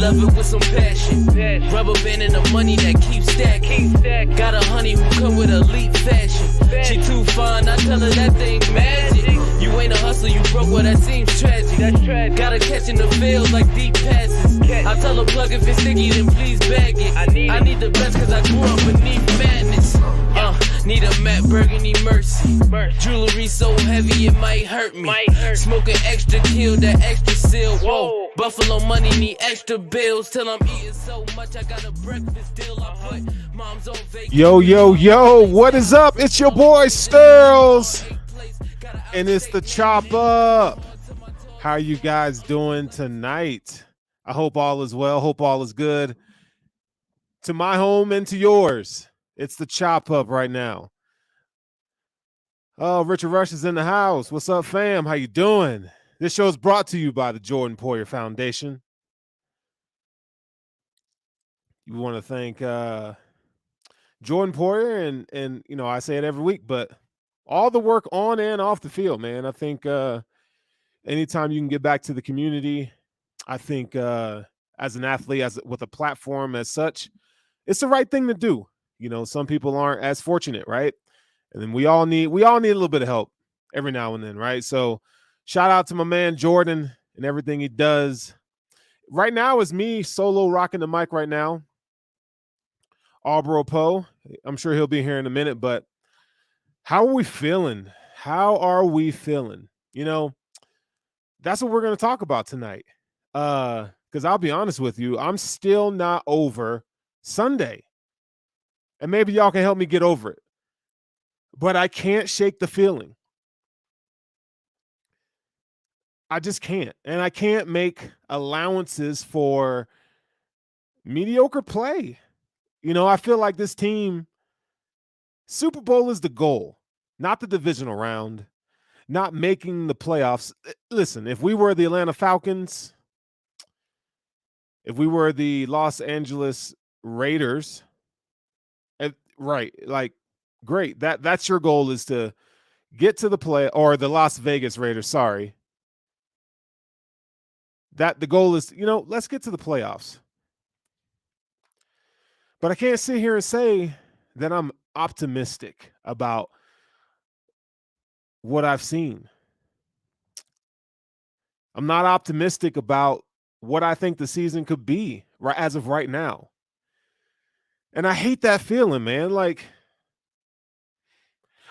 love it with some passion. Rubber band and the money that keeps stacking. Got a honey who come with elite fashion. She too fine, I tell her that thing magic. You ain't a hustler, you broke, well that seems tragic. Gotta catch in the field like deep passes. I tell her plug if it's sticky, then please bag it. I need the best cause I grew up beneath madness. Need a Matt Burgundy Mercy. Jewelry so heavy it might hurt me. Smoking extra kill, that extra seal. Whoa. Buffalo money need extra bills. Till I'm eating so much I got a breakfast deal. I put mom's on vacation. Yo, what is up? It's your boy Sterls. And it's the Chop Up. How are you guys doing tonight? I hope all is well. Hope all is good. To my home and to yours. It's the Chop Up right now. Oh, Richard Rush is in the house. What's up, fam? How you doing? This show is brought to you by the Jordan Poyer Foundation. You want to thank Jordan Poyer and you know, I say it every week, but all the work on and off the field, man. I think anytime you can get back to the community, I think as an athlete, with a platform as such, it's the right thing to do. You know, some people aren't as fortunate, right? And then we all need a little bit of help every now and then, right? So shout out to my man Jordan and everything he does. Right now is me solo rocking the mic right now. Albro Poe, I'm sure he'll be here in a minute, but how are we feeling? How are we feeling? You know, that's what we're going to talk about tonight. Because I'll be honest with you, I'm still not over Sunday. And maybe y'all can help me get over it. But I can't shake the feeling. I just can't. And I can't make allowances for mediocre play. You know, I feel like this team, Super Bowl is the goal, not the divisional round, not making the playoffs. Listen, if we were the Atlanta Falcons, if we were the Los Angeles Raiders, right, like, great. That's your goal, is to get to the play, or the Las Vegas Raiders, sorry. That the goal is, you know, let's get to the playoffs. But I can't sit here and say that I'm optimistic about what I've seen. I'm not optimistic about what I think the season could be right as of right now. And I hate that feeling, man. Like,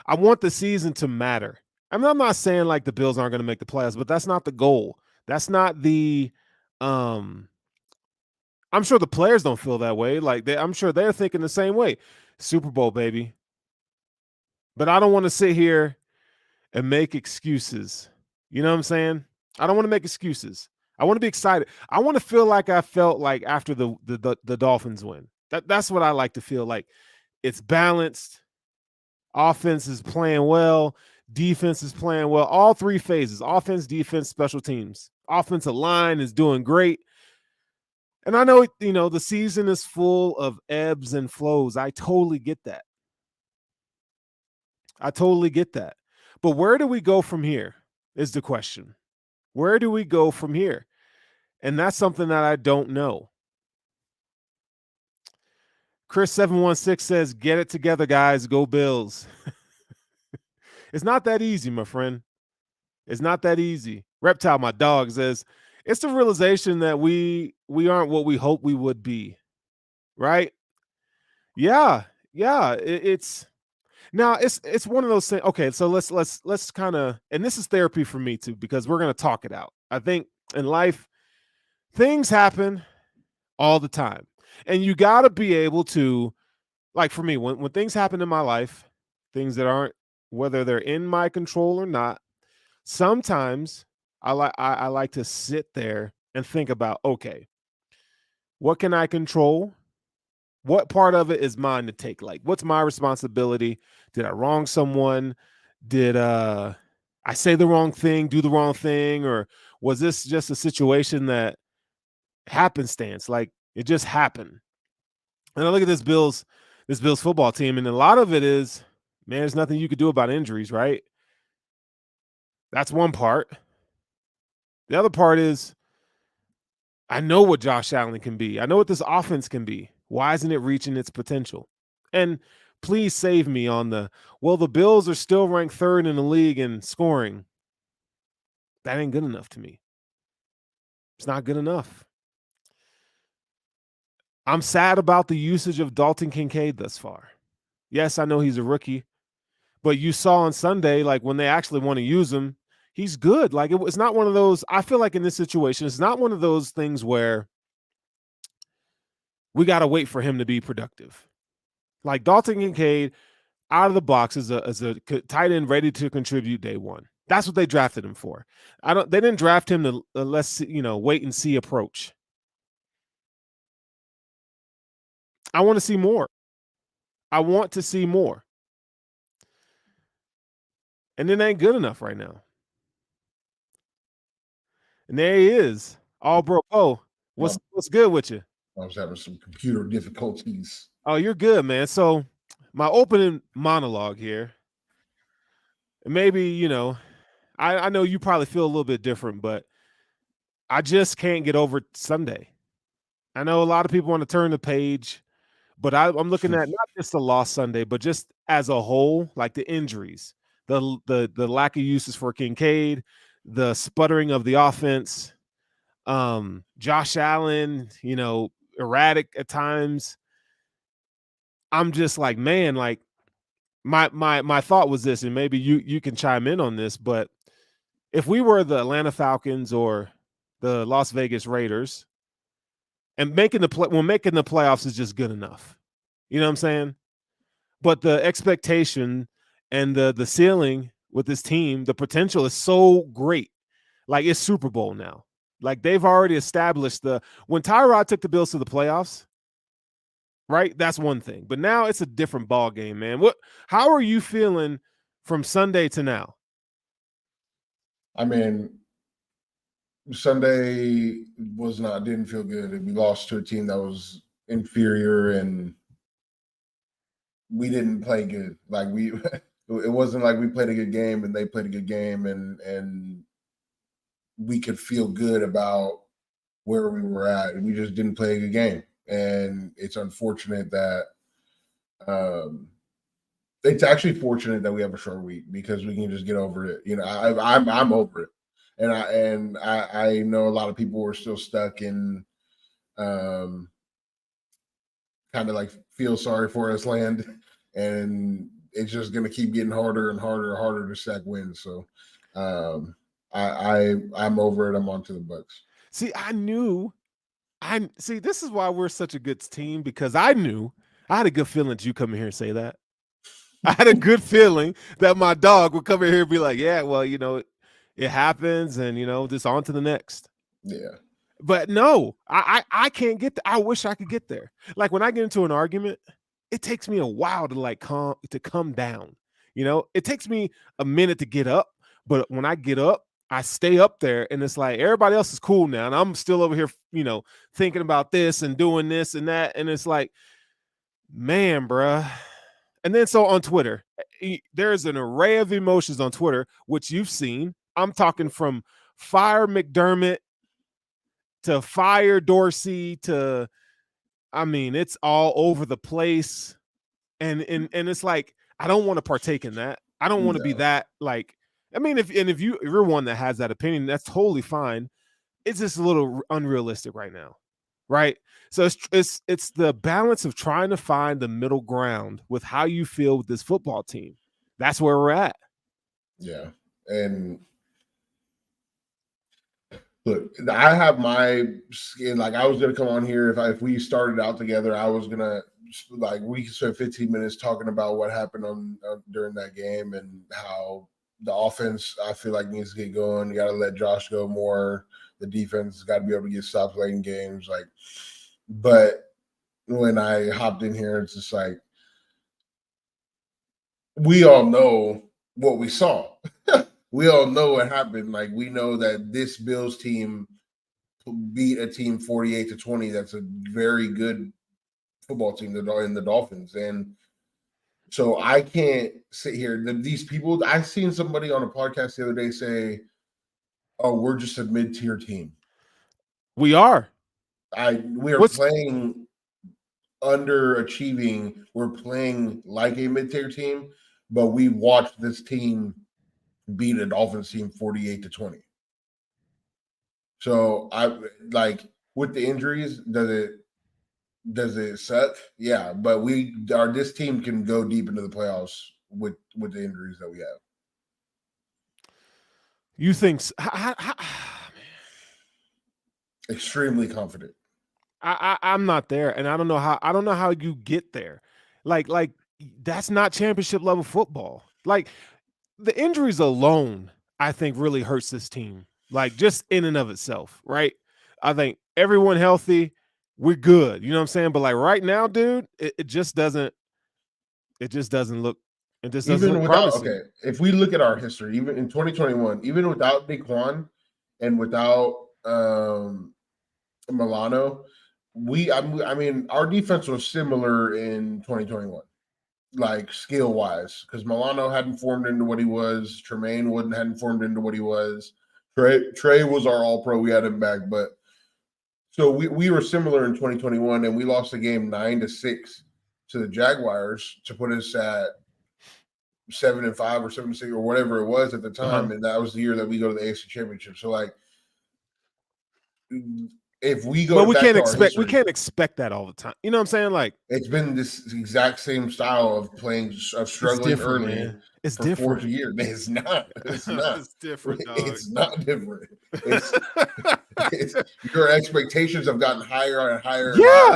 I want the season to matter. I mean, I'm not saying like the Bills aren't going to make the playoffs, but that's not the goal. That's not the I'm sure the players don't feel that way. Like, I'm sure they're thinking the same way. Super Bowl, baby. But I don't want to sit here and make excuses. You know what I'm saying? I don't want to make excuses. I want to be excited. I want to feel like I felt like after the Dolphins win. That's what I like to feel like. It's balanced. Offense is playing well. Defense is playing well. All three phases: offense, defense, special teams. Offensive line is doing great. And I know, you know, the season is full of ebbs and flows. I totally get that. But where do we go from here is the question. Where do we go from here? And that's something that I don't know. Chris716 says, get it together, guys. Go Bills. It's not that easy, my friend. It's not that easy. Reptile, my dog, says, it's the realization that we aren't what we hope we would be. Right? Yeah. It's one of those things. Okay, so let's kind of, and this is therapy for me too, because we're going to talk it out. I think in life, things happen all the time. And you got to be able to, like for me, when things happen in my life, things that aren't, whether they're in my control or not, sometimes I like to sit there and think about, okay, what can I control? What part of it is mine to take? Like, what's my responsibility? Did I wrong someone? Did I say the wrong thing, do the wrong thing? Or was this just a situation that happenstance? Like, it just happened. And I look at this Bills football team, and a lot of it is, man, there's nothing you could do about injuries, right? That's one part. The other part is, I know what Josh Allen can be. I know what this offense can be. Why isn't it reaching its potential? And please save me on the Bills are still ranked third in the league in scoring. That ain't good enough to me. It's not good enough. I'm sad about the usage of Dalton Kincaid thus far. Yes, I know he's a rookie, but you saw on Sunday, like when they actually want to use him, he's good. Like it's not one of those. I feel like in this situation, it's not one of those things where we got to wait for him to be productive. Like Dalton Kincaid out of the box as a tight end ready to contribute day one. That's what they drafted him for. They didn't draft him to let's wait and see approach. I want to see more. I want to see more. And it ain't good enough right now. And there he is. All bro. Oh, what's good with you? I was having some computer difficulties. Oh, you're good, man. So my opening monologue here, maybe, I know you probably feel a little bit different, but I just can't get over Sunday. I know a lot of people want to turn the page, but I'm looking at not just the lost Sunday, but just as a whole, like the injuries, the lack of uses for Kincaid, the sputtering of the offense, Josh Allen, erratic at times. I'm just like, man, like my thought was this, and maybe you can chime in on this, but if we were the Atlanta Falcons or the Las Vegas Raiders, and making the playoffs is just good enough. You know what I'm saying? But the expectation and the ceiling with this team, the potential is so great. Like it's Super Bowl now. Like they've already established when Tyrod took the Bills to the playoffs, right? That's one thing. But now it's a different ball game, man. How are you feeling from Sunday to now? I mean, Sunday didn't feel good. We lost to a team that was inferior, and we didn't play good. Like it wasn't like we played a good game and they played a good game, and we could feel good about where we were at. We just didn't play a good game, and it's unfortunate that. It's actually fortunate that we have a short week because we can just get over it. I'm over it. And I know a lot of people were still stuck in kind of like feel sorry for us land, and it's just going to keep getting harder and harder and harder to stack wins. So I'm over it. I'm on to the Bucks. See, this is why we're such a good team, because I had a good feeling that you come in here and say that. I had a good feeling that my dog would come in here and be like, yeah, well, it happens, and just on to the next. Yeah. But no, I can't get there. I wish I could get there. Like when I get into an argument, it takes me a while to come down. It takes me a minute to get up, but when I get up, I stay up there, and it's like everybody else is cool now, and I'm still over here, thinking about this and doing this and that, and it's like, man, bruh. And then so on Twitter, there's an array of emotions on Twitter, which you've seen. I'm talking from fire McDermott to fire Dorsey to, it's all over the place. And it's like, I don't want to partake in that. I don't want to be that, like, if you're one that has that opinion, that's totally fine. It's just a little unrealistic right now. Right. So it's the balance of trying to find the middle ground with how you feel with this football team. That's where we're at. Yeah. And look, I have my skin. Like I was going to come on here. If we started out together, I was going to we could spend 15 minutes talking about what happened during that game and how the offense, I feel like, needs to get going. You got to let Josh go more. The defense has got to be able to get stops late in games. But when I hopped in here, it's just like, we all know what we saw. We all know what happened. Like, we know that this Bills team beat a team 48-20. That's a very good football team in the Dolphins. And so I can't sit here. These people, I seen somebody on a podcast the other day say, oh, we're just a mid-tier team. We are. We are playing underachieving. We're playing like a mid-tier team, but we watched this team beat a Dolphins team 48-20. So I like with the injuries, does it suck? Yeah, but this team can go deep into the playoffs with the injuries that we have. You think extremely confident. I'm not there, and I don't know how you get there. Like that's not championship level football. Like the injuries alone, I think really hurts this team. Like just in and of itself, right? I think everyone healthy, we're good. You know what I'm saying? But like right now, dude, it just doesn't look Without promising. if we look at our history, even in 2021, even without Daquan and without Milano, I mean, our defense was similar in 2021, like skill wise, because Milano hadn't formed into what he was. Tremaine hadn't formed into what he was. Trey was our all pro. We had him back, but so we were similar in 2021, and we lost the game 9-6 to the Jaguars to put us at 7-5 or 7-6 or whatever it was at the time, and that was the year that we go to the AFC Championship. So like, if we go, but we can't expect that all the time. You know what I'm saying? Like it's been this exact same style of playing of struggling early. Man. It's for different. 4 years. It's not. It's not. It's different. Dog. It's not different. It's your expectations have gotten higher and higher,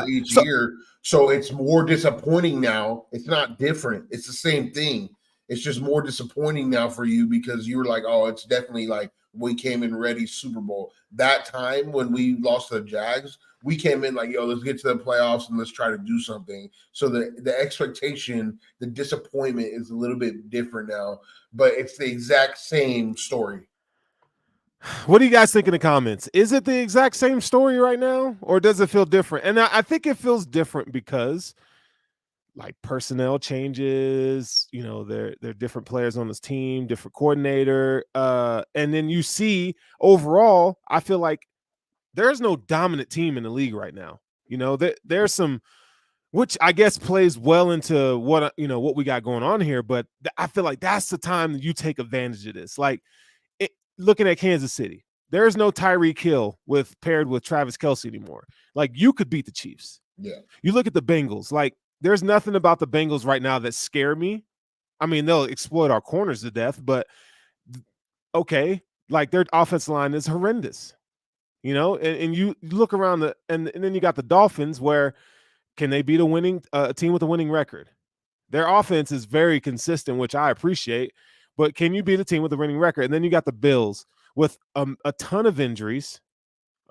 each year. So it's more disappointing now. It's not different. It's the same thing. It's just more disappointing now for you because you were like, oh, it's definitely like we came in ready Super Bowl. That time when we lost to the Jags, we came in like, yo, let's get to the playoffs and let's try to do something. So the expectation, the disappointment is a little bit different now, but it's the exact same story. What do you guys think in the comments? Is it the exact same story right now, or does it feel different? And I think it feels different because like personnel changes, you know, there are different players on this team, different coordinator. And then you see overall, I feel like there's no dominant team in the league right now. You know, there's some, which I guess plays well into what we got going on here. But I feel like that's the time that you take advantage of this. Like looking at Kansas City, there's no Tyreek Hill paired with Travis Kelce anymore. Like you could beat the Chiefs. Yeah. You look at the Bengals, like there's nothing about the Bengals right now that scare me. I mean, they'll exploit our corners to death, but okay, like their offensive line is horrendous. You know, and you look around and then you got the Dolphins, where can they beat a team with a winning record? Their offense is very consistent, which I appreciate, but can you beat a team with a winning record? And then you got the Bills with a ton of injuries.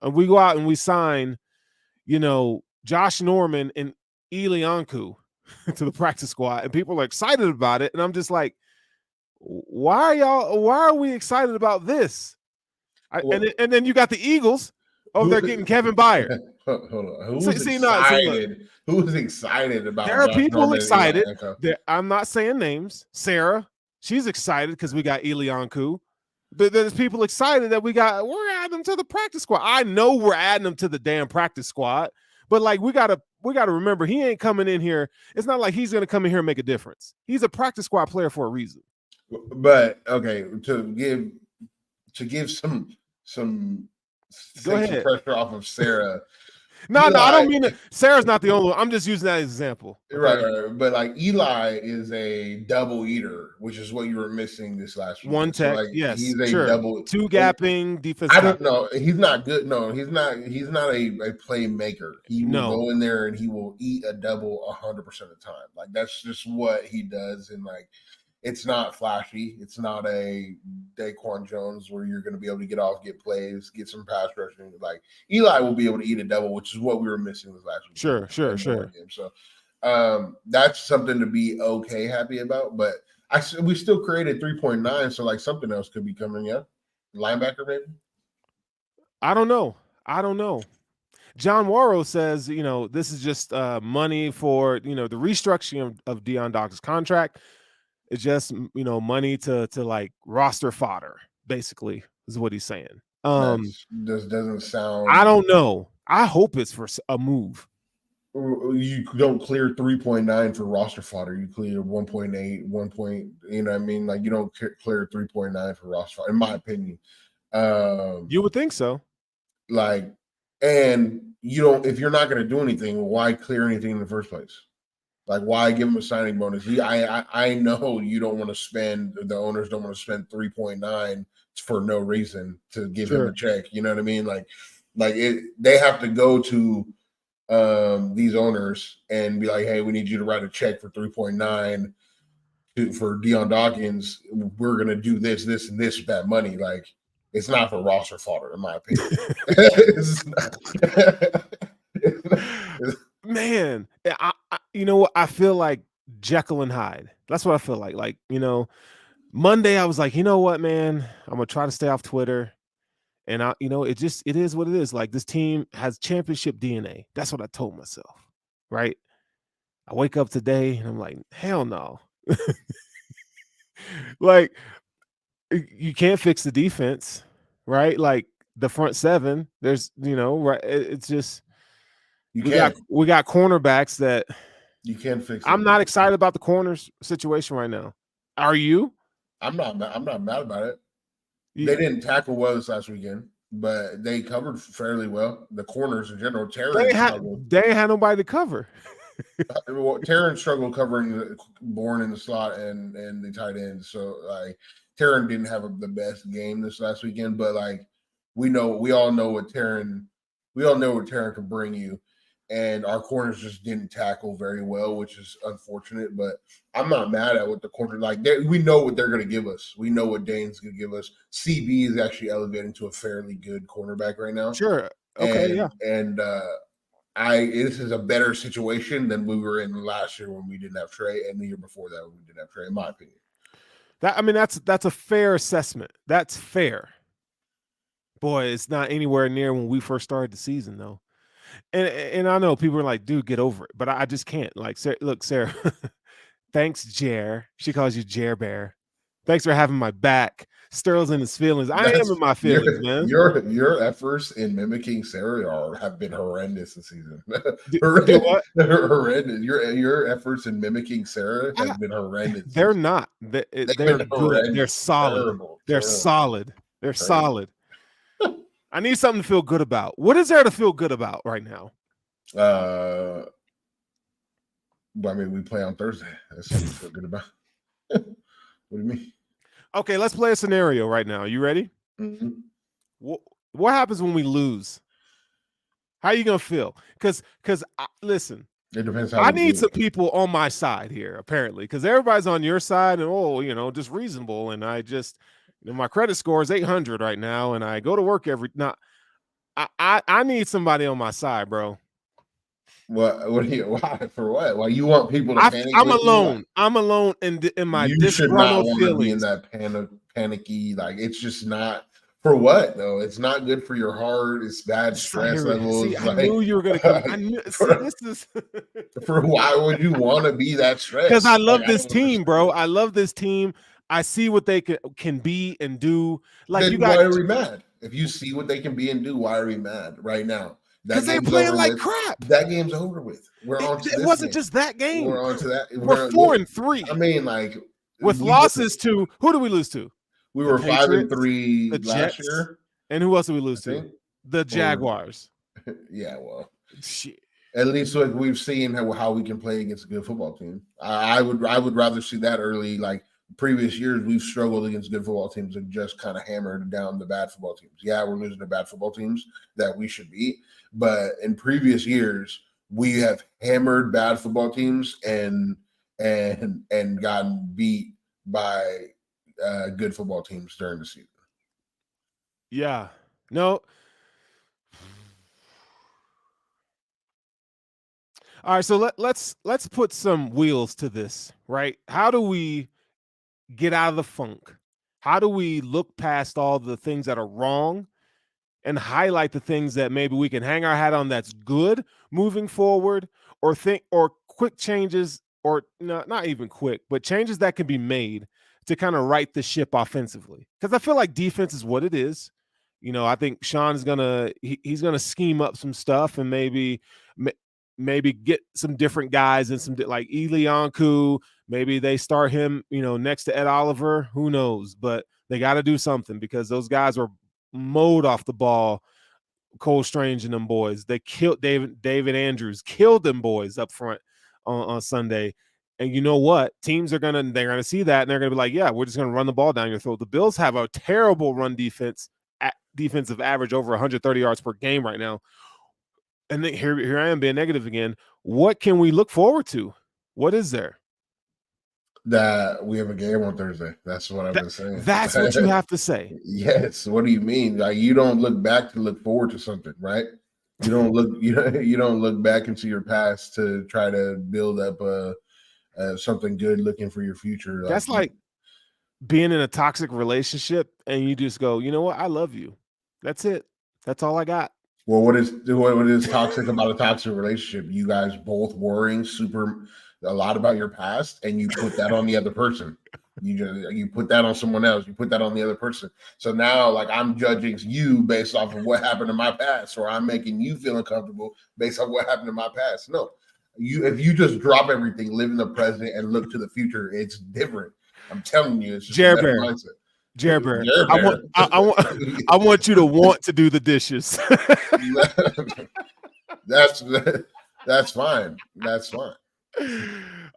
And we go out and we sign, you know, Josh Norman and Ilianku to the practice squad, and people are excited about it. And I'm just like, why are we excited about this? And then you got the Eagles. Oh, they're getting Kevin Byard. Hold on. Who's excited? Who's excited about? There are people excited. I'm not saying names. Sarah, she's excited because we got Ilianku. But there's people excited that we're adding them to the practice squad. I know we're adding them to the damn practice squad, but like we gotta remember he ain't coming in here. It's not like he's gonna come in here and make a difference. He's a practice squad player for a reason. But okay, to give some pressure off of Sarah. No, I don't mean that. Sarah's not the only one. I'm just using that as an example. Okay? Right. But like Eli is a double eater, which is what you were missing this last week. One tech, so like, yes, he's a sure. double two gapping defense. I don't know. He's not good. No, he's not a playmaker. He will go in there and he will eat a double 100% of the time. Like that's just what he does. And like, it's not flashy. It's not a Daquan Jones where you're going to be able to get off, get plays, get some pass rushing. Like Eli will be able to eat a double, which is what we were missing this last week. Sure. Game. So that's something to be happy about. But we still created 3.9, so like something else could be coming up. Linebacker, maybe? I don't know. John Warrow says, you know, this is just money for, you know, the restructuring of Dion Dawkins' contract. It's just, you know, money to like roster fodder, basically, is what he's saying. This doesn't sound. I don't know. I hope it's for a move. You don't clear 3.9 for roster fodder. You clear 1.8, 1 point. You know what I mean? Like you don't clear 3.9 for roster fodder, in my opinion. You would think so. Like, and you don't. If you're not going to do anything, why clear anything in the first place? Like, why give him a signing bonus? I know you don't want to spend. The owners don't want to spend 3.9 for no reason to give him a check. You know what I mean? Like they have to go to these owners and be like, hey, we need you to write a check for 3.9 for Dion Dawkins. We're gonna do this, and this with that money. Like, it's not for roster fodder, in my opinion. Man, I you know what? I feel like Jekyll and Hyde. That's what I feel like. Like, you know, Monday I was like, you know what, man? I'm gonna try to stay off Twitter. And you know, it is what it is. Like, this team has championship DNA. That's what I told myself. Right. I wake up today and I'm like, hell no. Like, you can't fix the defense, right? Like the front seven, there's, you know, right. It's just we got cornerbacks that you can't fix. I'm not excited about the corners situation right now. Are you? I'm not mad about it. They didn't tackle well this last weekend, but they covered fairly well. The corners in general, they ain't had nobody to cover. Terran struggled covering Bourne in the slot and the tight end. So like Terran didn't have the best game this last weekend, but like we all know what Terran can bring you. And our corners just didn't tackle very well, which is unfortunate. But I'm not mad at what the corner we know what they're going to give us. We know what Dane's going to give us. CB is actually elevating to a fairly good cornerback right now. Sure. Okay. And this is a better situation than we were in last year when we didn't have Trey, and the year before that when we didn't have Trey. In my opinion, that's a fair assessment. That's fair. Boy, it's not anywhere near when we first started the season, though. And I know people are like, dude, get over it. But I just can't. Like, look, Sarah, thanks, Jer. She calls you Jer Bear. Thanks for having my back. Sterl's in his feelings. I am in my feelings, man. Your efforts in mimicking Sarah have been horrendous this season. Horrendous. Your efforts in mimicking Sarah have been horrendous. They're not. They're good. They're solid. They're solid. They're solid. I need something to feel good about. What is there to feel good about right now? I mean, we play on Thursday. That's something to feel good about. What do you mean? Okay, let's play a scenario right now. You ready? Mm-hmm. What happens when we lose? How are you gonna feel? Because listen, it depends. I need some people on my side here, apparently, because everybody's on your side, and just reasonable, and I just. My credit score is 800 right now, and I go to work I need somebody on my side, bro. What do you? Why? For what? Why you want people to panic? I'm alone. I'm alone in my you should not want to be in that panicky. Like, it's just not for what though. It's not good for your heart. It's bad stress levels. See, I knew you were gonna come. I knew. This is for why would you want to be that stressed? Because I love this team, bro. I love this team. I see what they can be and do. Like, then why are we mad? If you see what they can be and do, why are we mad right now? Because they're playing like crap. That game's over with. We're on to this. It wasn't just that game. We're on to that. We're 4-3. I mean, like, with losses to who do we lose to? We were 5-3 last year. And who else did we lose to? The Jaguars. Yeah, well, shit. At least like we've seen how we can play against a good football team. I would rather see that early. Like, previous years, we've struggled against good football teams and just kind of hammered down the bad football teams. Yeah, we're losing to bad football teams that we should beat, but in previous years, we have hammered bad football teams and gotten beat by good football teams during the season. Yeah. No. All right, so let's put some wheels to this, right? How do we get out of the funk? How do we look past all the things that are wrong and highlight the things that maybe we can hang our hat on that's good moving forward, or quick changes, or not even quick, but changes that can be made to kind of right the ship offensively? Because I feel like defense is what it is. I think Sean's he's gonna scheme up some stuff and maybe get some different guys and some like Elianku. Maybe they start him, next to Ed Oliver. Who knows? But they got to do something because those guys were mowed off the ball. Cole Strange and them boys. They killed David Andrews, killed them boys up front on Sunday. And you know what? Teams they're gonna see that and they're gonna be like, yeah, we're just gonna run the ball down your throat. The Bills have a terrible run defensive average over 130 yards per game right now. And then here I am being negative again. What can we look forward to? What is there? That we have a game on Thursday. That's what I've been saying. That's what you have to say. Yes. What do you mean? Like you don't look back to look forward to something, right? You don't look you don't look back into your past to try to build up something good, looking for your future. That's like being in a toxic relationship and you just go, you know what? I love you. That's it. That's all I got. Well, what is toxic about a toxic relationship? You guys both worrying a lot about your past, and you put that on the other person. You put that on someone else. You put that on the other person. So now, like, I'm judging you based off of what happened in my past, or I'm making you feel uncomfortable based on what happened in my past. No, if you just drop everything, live in the present, and look to the future, it's different. I'm telling you, it's just a better mindset. Jared Bear. I want you to want to do the dishes. That's fine. That's fine.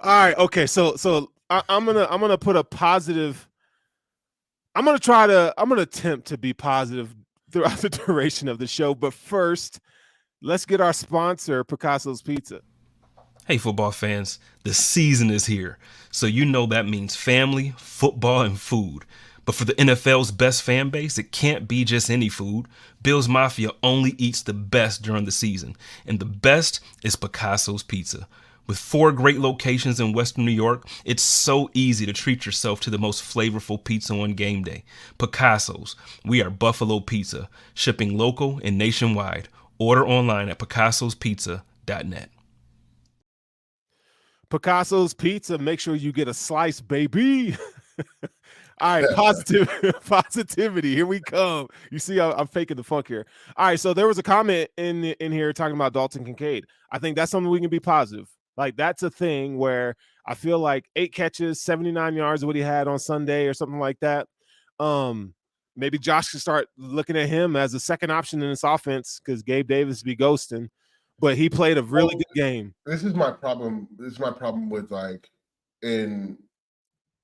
All right. Okay. So I'm gonna put a positive. I'm gonna attempt to be positive throughout the duration of the show. But first, let's get our sponsor, Picasso's Pizza. Hey, football fans, the season is here. So you know that means family, football, and food. But for the NFL's best fan base, it can't be just any food. Bills Mafia only eats the best during the season. And the best is Picasso's Pizza. With 4 great locations in Western New York, it's so easy to treat yourself to the most flavorful pizza on game day. Picasso's. We are Buffalo Pizza, shipping local and nationwide. Order online at picassospizza.net. Picasso's Pizza. Make sure you get a slice, baby. All right, positivity. Here we come. You see, I'm faking the funk here. All right, so there was a comment in here talking about Dalton Kincaid. I think that's something we can be positive. Like, that's a thing where I feel like 8 catches, 79 yards, what he had on Sunday or something like that. Maybe Josh should start looking at him as a second option in this offense because Gabe Davis be ghosting. But he played a really good game. This is my problem. With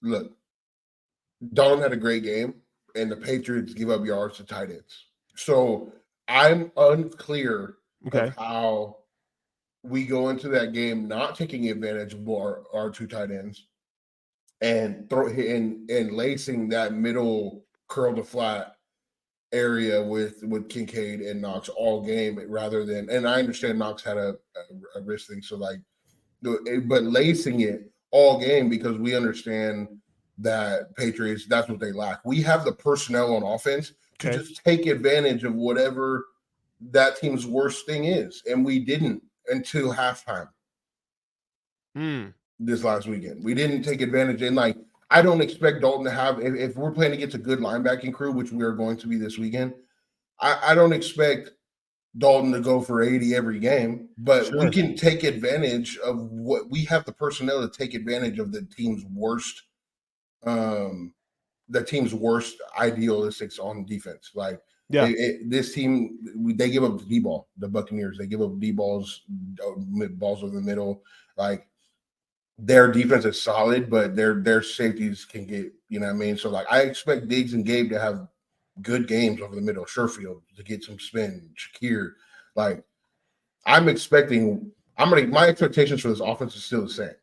look, Dalton had a great game, and the Patriots give up yards to tight ends. So I'm unclear of how we go into that game not taking advantage of our 2 tight ends and lacing that middle curl to flat area with Kincaid and Knox all game rather than, and I understand Knox had a wrist thing, so like, but lacing it all game because we understand that Patriots, that's what they lack. We have the personnel on offense to just take advantage of whatever that team's worst thing is, and we didn't until halftime. This last weekend, we didn't take advantage, and like, I don't expect Dalton to have, if we're playing against a good linebacking crew, which we are going to be this weekend, I don't expect Dalton to go for 80 every game, but we can take advantage of what we have, the personnel to take advantage of the team's worst idealistics on defense. Like, this team, they give up the D-ball, the Buccaneers. They give up D-balls, balls over the middle. Like, their defense is solid, but their safeties can get, you know what I mean? So, like, I expect Diggs and Gabe to have good games over the middle. Sherfield to get some spin. Shakir. Like, my expectations for this offense is still the same.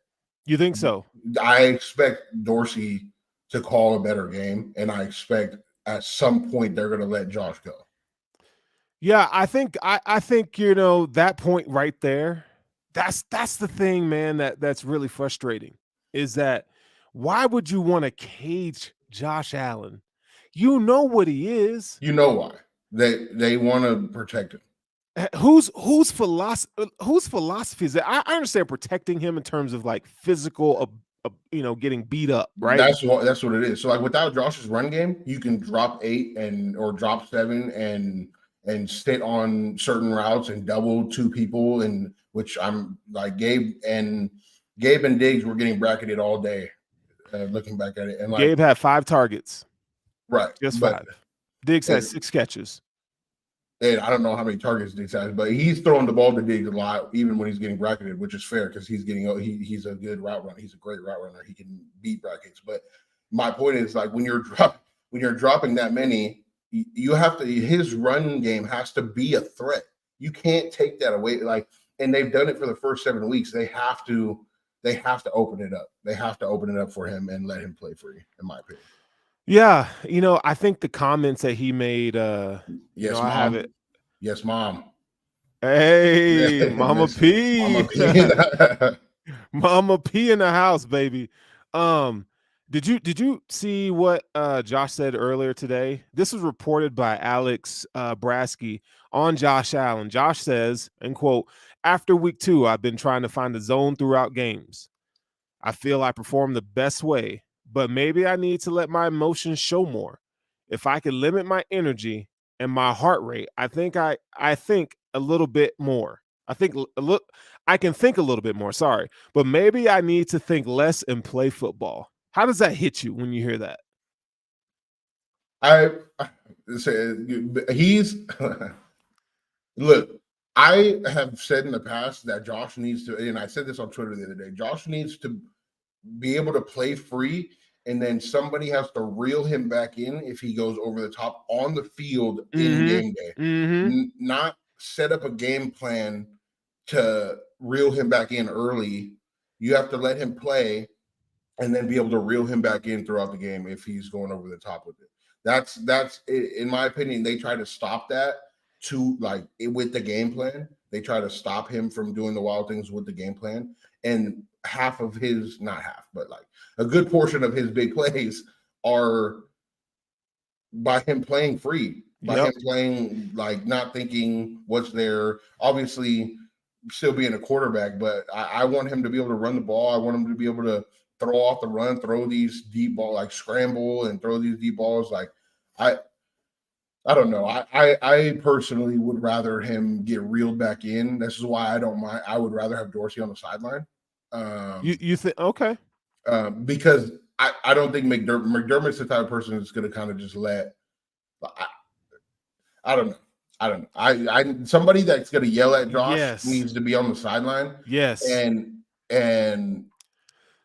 You think so? I expect Dorsey to call a better game, and I expect at some point they're going to let Josh go. Yeah, I think that point right there, that's the thing, man, that's really frustrating, is that why would you want to cage Josh Allen? You know what he is. You know why. They want to protect him. Whose philosophy is that? I understand protecting him in terms of like physical getting beat up, right? That's what it is. So like without Josh's run game, you can drop 8 or drop 7 and sit on certain routes and double 2 people, and which I'm like Gabe and Diggs were getting bracketed all day. Looking back at it, and like Gabe had 5 targets, right, just 5. Diggs had 6 catches. And I don't know how many targets Diggs has, but he's throwing the ball to Diggs a lot, even when he's getting bracketed, which is fair because he's a good route runner. He's a great route runner. He can beat brackets. But my point is, like, when you're dropping that many, you have to. His run game has to be a threat. You can't take that away. Like, and they've done it for the first 7 weeks. They have to open it up. They have to open it up for him and let him play free, in my opinion. Yeah, I think the comments that he made. Yes, Mom. I have it. Yes, mom. Hey, Mama P. Mama P. Mama P in the house, baby. Did you see what Josh said earlier today? This was reported by Alex Brasky on Josh Allen. Josh says, and quote, "After week 2, I've been trying to find the zone throughout games. I feel I perform the best way, but maybe I need to let my emotions show more. If I can limit my energy and my heart rate, I think a little bit more. I can think a little bit more, sorry. But maybe I need to think less and play football." How does that hit you when you hear that? Look, I have said in the past that Josh needs to, and I said this on Twitter the other day, Josh needs to be able to play free, and then somebody has to reel him back in if he goes over the top on the field in game day. Not set up a game plan to reel him back in early. You have to let him play and then be able to reel him back in throughout the game if he's going over the top with it. That's in my opinion, they try to stop that with the game plan. They try to stop him from doing the wild things with the game plan. And not half, but like a good portion of his big plays are by him playing free, him playing, like, not thinking what's there. Obviously, still being a quarterback, but I want him to be able to run the ball. I want him to be able to throw off the run, throw these deep balls, like scramble and throw these deep balls. Like, I don't know. I personally would rather him get reeled back in. This is why I don't mind. I would rather have Dorsey on the sideline. You think okay? Because I don't think McDermott's the type of person that's going to kind of just let. I don't know. I somebody that's going to yell at Josh needs to be on the sideline. Yes, and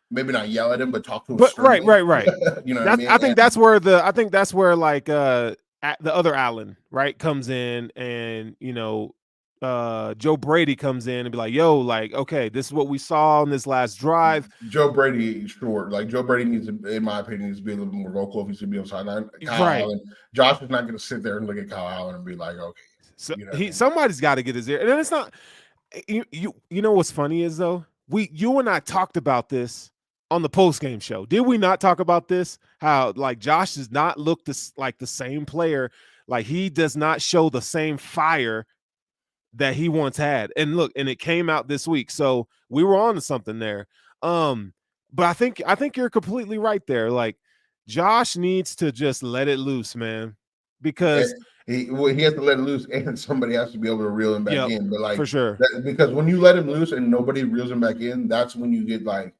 maybe not yell at him, but talk to him. But right. You know what I mean? I think that's where like the other Allen, right, comes in, and Joe Brady comes in and be like, "Yo, like, okay, this is what we saw on this last drive." Joe Brady, sure. Like, Joe Brady needs to, in my opinion, needs to be a little bit more vocal if he's going to be on sideline. Allen, Josh is not going to sit there and look at Kyle Allen and be like, "Okay." So somebody's got to get his ear. And then it's not. You know what's funny is, though, you and I talked about this on the post-game show. Did we not talk about this? How, like, Josh does not look like the same player. Like, he does not show the same fire that he once had. And look, and it came out this week. So we were on to something there. But I think you're completely right there. Like, Josh needs to just let it loose, man. Because he has to let it loose, and somebody has to be able to reel him back in. But, like, for sure. Because when you let him loose and nobody reels him back in, that's when you get, like,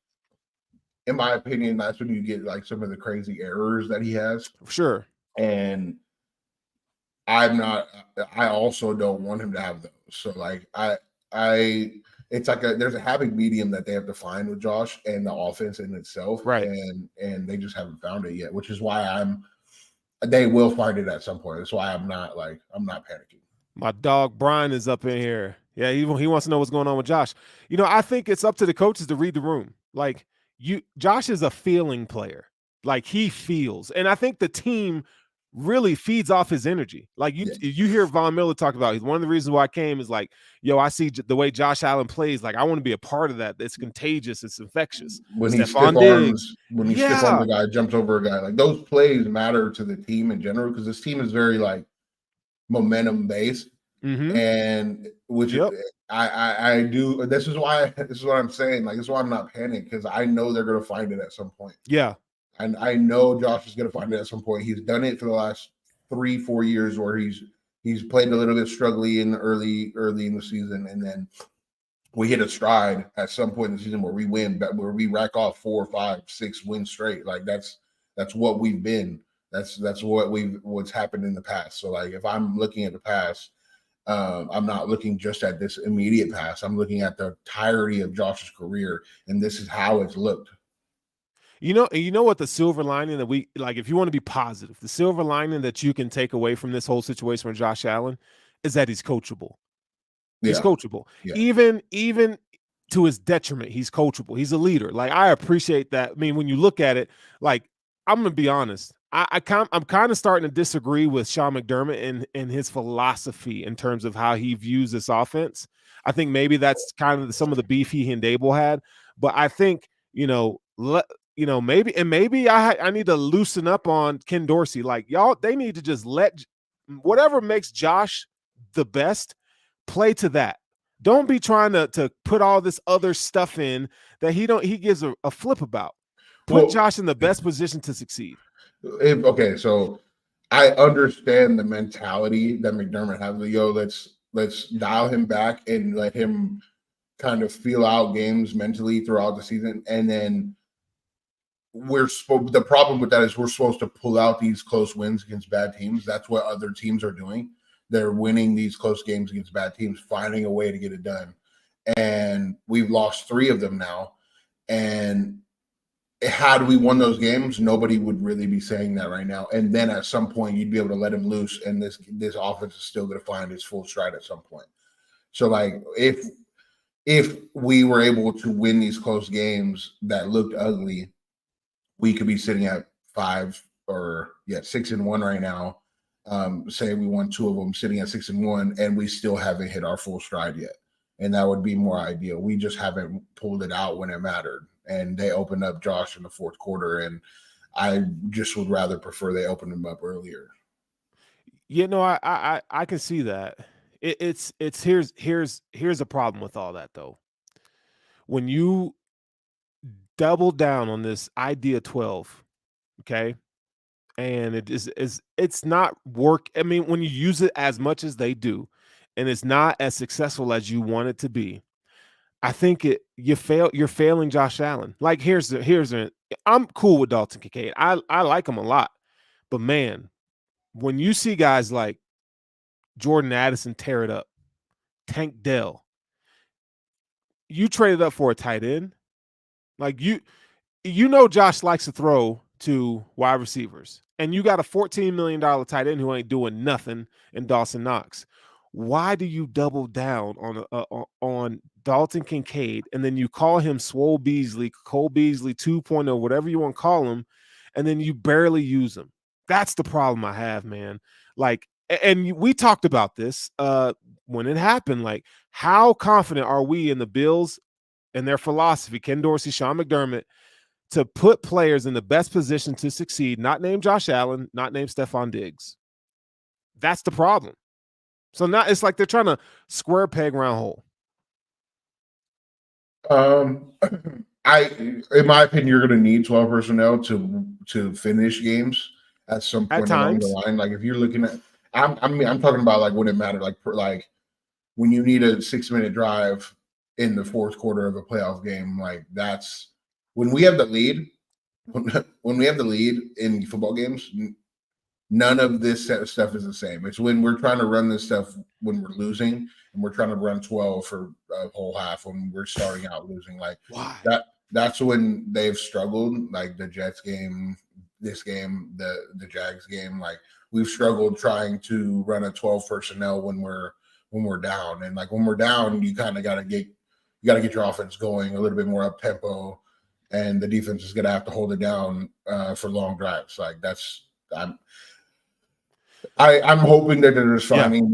in my opinion, that's when you get, like, some of the crazy errors that he has. Sure. And I also don't want him to have those. So, like, it's like there's a happy medium that they have to find with Josh and the offense in itself. Right. And they just haven't found it yet, which is why they will find it at some point. That's why I'm not panicking. My dog Brian is up in here. Yeah, he wants to know what's going on with Josh. I think it's up to the coaches to read the room. Like, Josh is a feeling player. Like, he feels. And I think the team really feeds off his energy. Like, you hear Von Miller talk about, one of the reasons why I came is like, yo, I see the way Josh Allen plays. Like, I want to be a part of that. It's contagious. It's infectious. When he stiff arms a guy, jumps over a guy, like, those plays matter to the team in general, because this team is very, like, momentum based. and which Yep. I do. This is what I'm saying. Like, this is why I'm not panicked, because I know they're going to find it at some point. Yeah. And I know Josh is going to find it at some point. He's done it for the last 3-4 years, where he's played a little bit struggling in the early in the season, and then we hit a stride at some point in the season where we win, where we rack off 4, 5, 6 wins straight. Like, that's what we've been. That's what's happened in the past. So, like, if I'm looking at the past, I'm not looking just at this immediate past. I'm looking at the entirety of Josh's career, and this is how it's looked. You know what the silver lining that we like, if you want to be positive, the silver lining that you can take away from this whole situation with Josh Allen is that he's coachable. He's coachable. Yeah. Even to his detriment, he's coachable. He's a leader. Like, I appreciate that. I mean, when you look at it, like, I'm gonna be honest. I'm kind of starting to disagree with Sean McDermott and his philosophy in terms of how he views this offense. I think maybe that's kind of some of the beef he and Dable had, but I think maybe I need to loosen up on Ken Dorsey. Like, y'all, they need to just let whatever makes Josh the best, play to that. Don't be trying to put all this other stuff in that he gives a flip about. Put Josh in the best position to succeed. Okay, so I understand the mentality that McDermott has. Let's dial him back and let him kind of feel out games mentally throughout the season, and then the problem with that is we're supposed to pull out these close wins against bad teams. That's what other teams are doing. They're winning these close games against bad teams, finding a way to get it done. And we've lost 3 of them now. And had we won those games, nobody would really be saying that right now. And then at some point, you'd be able to let him loose, and this offense is still going to find its full stride at some point. So, like, if we were able to win these close games that looked ugly, we could be sitting at 6-1 right now. Say we won 2 of them, sitting at 6-1, and we still haven't hit our full stride yet. And that would be more ideal. We just haven't pulled it out when it mattered. And they opened up Josh in the fourth quarter, and I just would rather prefer they opened him up earlier. I can see that. It's here's a problem with all that, though. When you double down on this idea 12, okay, and it's not work. I mean, when you use it as much as they do, and it's not as successful as you want it to be, I think you're failing Josh Allen. Like, I'm cool with Dalton Kincaid. I like him a lot, but man, when you see guys like Jordan Addison tear it up, Tank Dell, you traded up for a tight end. Like, Josh likes to throw to wide receivers, and you got a $14 million tight end who ain't doing nothing in Dawson Knox. Why do you double down on Dalton Kincaid, and then you call him Swole Beasley, Cole Beasley 2.0, whatever you want to call him, and then you barely use him? That's the problem I have, man. Like, and we talked about this when it happened. Like, how confident are we in the Bills and their philosophy, Ken Dorsey, Sean McDermott, to put players in the best position to succeed, not named Josh Allen, not named Stephon Diggs? That's the problem. So now it's like they're trying to square peg round hole. In my opinion, you're going to need 12 personnel to finish games at some point along the line. Like, if you're looking at, I'm talking about like when it mattered, like when you need a 6-minute drive in the fourth quarter of a playoff game. Like, that's when we have the lead. When we have the lead in football games, none of this stuff is the same. It's when we're trying to run this stuff when we're losing, and we're trying to run 12 for a whole half when we're starting out losing. Like, why? That's when they've struggled. Like the Jets game, this game, the Jags game. Like, we've struggled trying to run a 12 personnel when we're down. And like when we're down, you kind of got to get your offense going a little bit more up tempo, and the defense is going to have to hold it down for long drives. Like, I'm hoping that they're just finding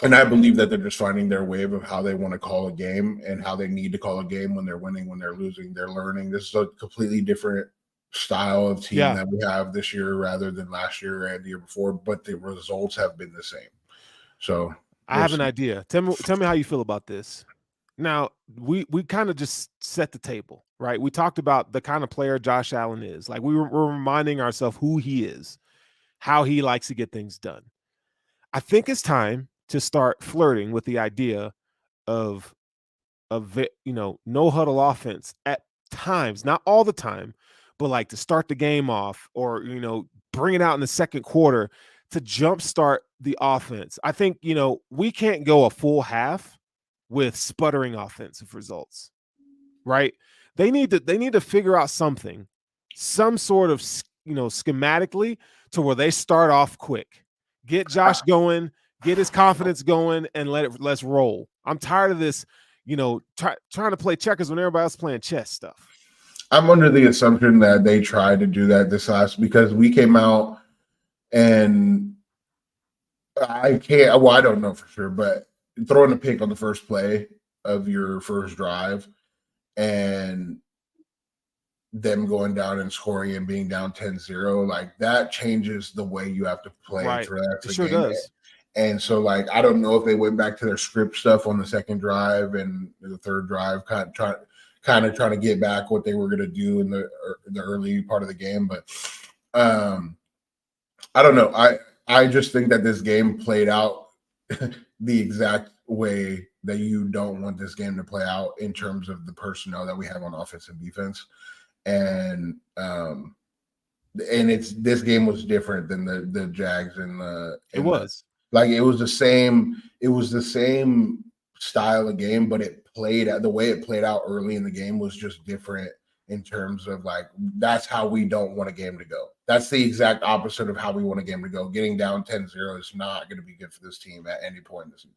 and I believe that they're just finding their wave of how they want to call a game and how they need to call a game when they're winning, when they're losing. They're learning. This is a completely different style of team that we have this year rather than last year and the year before, but the results have been the same. So I have an idea. Tell me how you feel about this. Now, we kind of just set the table, right? We talked about the kind of player Josh Allen is. Like we're reminding ourselves who he is, how he likes to get things done. I think it's time to start flirting with the idea of no huddle offense at times, not all the time, but like to start the game off or bring it out in the second quarter to jumpstart the offense. I think we can't go a full half with sputtering offensive results, right? They need to figure out some sort of schematically to where they start off quick, get Josh going, get his confidence going, and let's roll. I'm tired of this, trying to play checkers when everybody else is playing chess stuff. I'm under the assumption that they tried to do that this last because we came out and I don't know for sure, but throwing a pick on the first play of your first drive and them going down and scoring and being down 10-0, like that changes the way you have to play for that. It sure does. And so, like, I don't know if they went back to their script stuff on the second drive and the third drive, kind of trying to get back what they were going to do in the early part of the game. But I don't know. I just think that this game played out the exact way that you don't want this game to play out in terms of the personnel that we have on offense and defense. And this game was different than the Jags and the. It was the same style of game, but the way it played out early in the game was just different in terms of like that's how we don't want a game to go. That's the exact opposite of how we want a game to go. Getting down 10-0 is not going to be good for this team at any point in the season.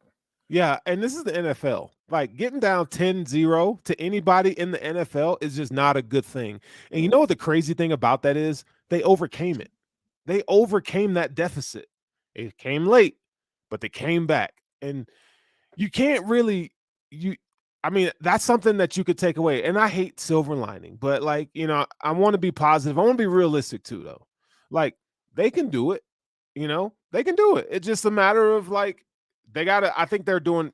Yeah, and this is the NFL. Like getting down 10-0 to anybody in the NFL is just not a good thing. And you know what the crazy thing about that is? They overcame it. They overcame that deficit. It came late, but they came back. And you can't really that's something that you could take away. And I hate silver lining, but like, I want to be positive. I want to be realistic too, though. Like they can do it, they can do it. It's just a matter of like, I think they're doing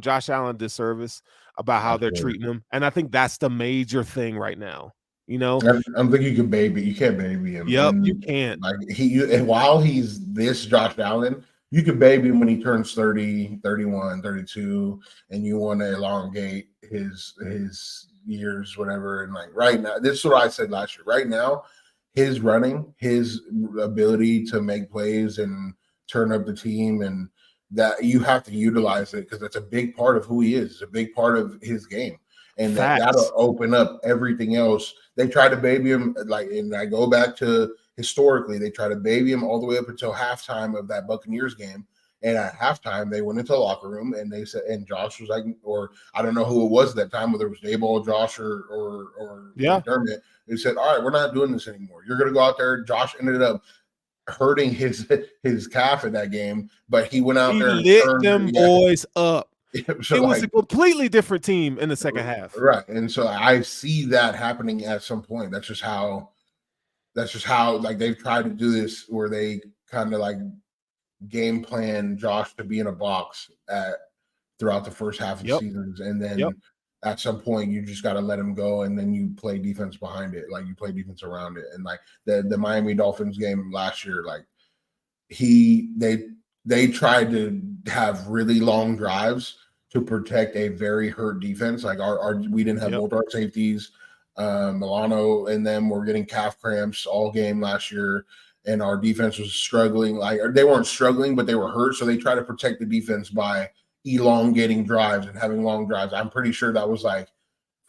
Josh Allen a disservice about how they're treating him. And I think that's the major thing right now. I don't think you can't baby him. Yep, you can't. Like and while he's this Josh Allen, you can baby him when he turns 30, 31, 32, and you want to elongate his years, whatever. And like right now, this is what I said last year. Right now, his running, his ability to make plays and turn up the team, and that you have to utilize it because that's a big part of who he is. It's a big part of his game. And that'll open up everything else. They try to baby him, and I go back to historically, they try to baby him all the way up until halftime of that Buccaneers game. And at halftime, they went into the locker room and they said, and Josh was like, or I don't know who it was at that time, whether it was Dayball, Josh, or McDermott. They said, all right, we're not doing this anymore. You're going to go out there. Josh ended up hurting his calf in that game, but he went out there and lit them boys up. So it was a completely different team in the second half. Right. And so I see that happening at some point. That's just how like they've tried to do this where they kind of like game plan Josh to be in a box throughout the first half of seasons. And then at some point you just got to let him go. And then you play defense behind it. Like you play defense around it. And like the Miami Dolphins game last year, like they tried to have really long drives to protect a very hurt defense. Like we didn't have both our safeties. Milano and them were getting calf cramps all game last year, and our defense was struggling. Like they weren't struggling, but they were hurt. So they tried to protect the defense by elongating drives and having long drives. I'm pretty sure that was like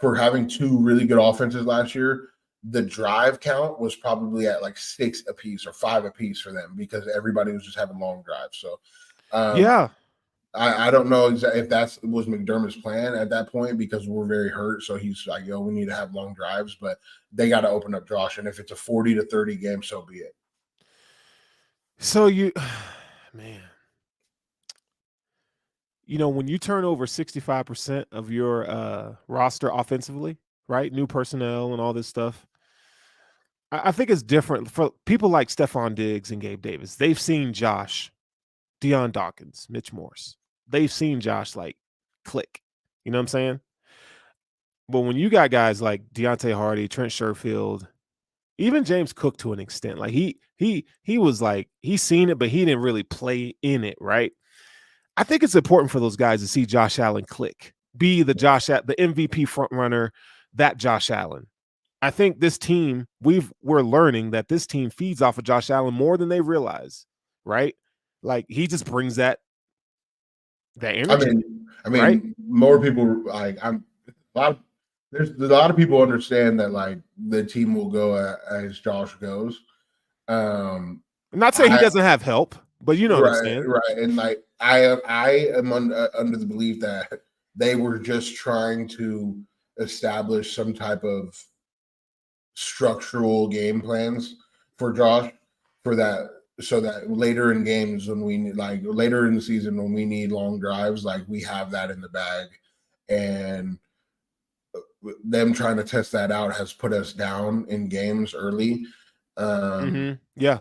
for having two really good offenses last year. The drive count was probably at like 6 apiece or 5 apiece for them because everybody was just having long drives. So, I don't know if that was McDermott's plan at that point because we're very hurt. So he's like, we need to have long drives, but they got to open up Josh. And if it's a 40-30 game, so be it. So man, when you turn over 65% of your roster offensively, right? New personnel and all this stuff. I think it's different for people like Stephon Diggs and Gabe Davis. They've seen Josh Dion Dawkins, Mitch Morse. They've seen Josh like click. You know what I'm saying? But when you got guys like Deontay Hardy, Trent Sherfield, even James Cook to an extent, like he was like he's seen it, but he didn't really play in it, right? I think it's important for those guys to see Josh Allen click, be the MVP front runner, that Josh Allen. I think this team, we're learning that this team feeds off of Josh Allen more than they realize, right? Like he just brings that energy. I mean, right? more people like there's a lot of people understand that like the team will go as Josh goes. I'm not saying he doesn't have help, but you know what I'm saying, right? And like I am under the belief that they were just trying to establish some type of structural game plans for Josh for that, so that later in games when we need, like later in the season when we need long drives, like we have that in the bag. And them trying to test that out has put us down in games early. Yeah.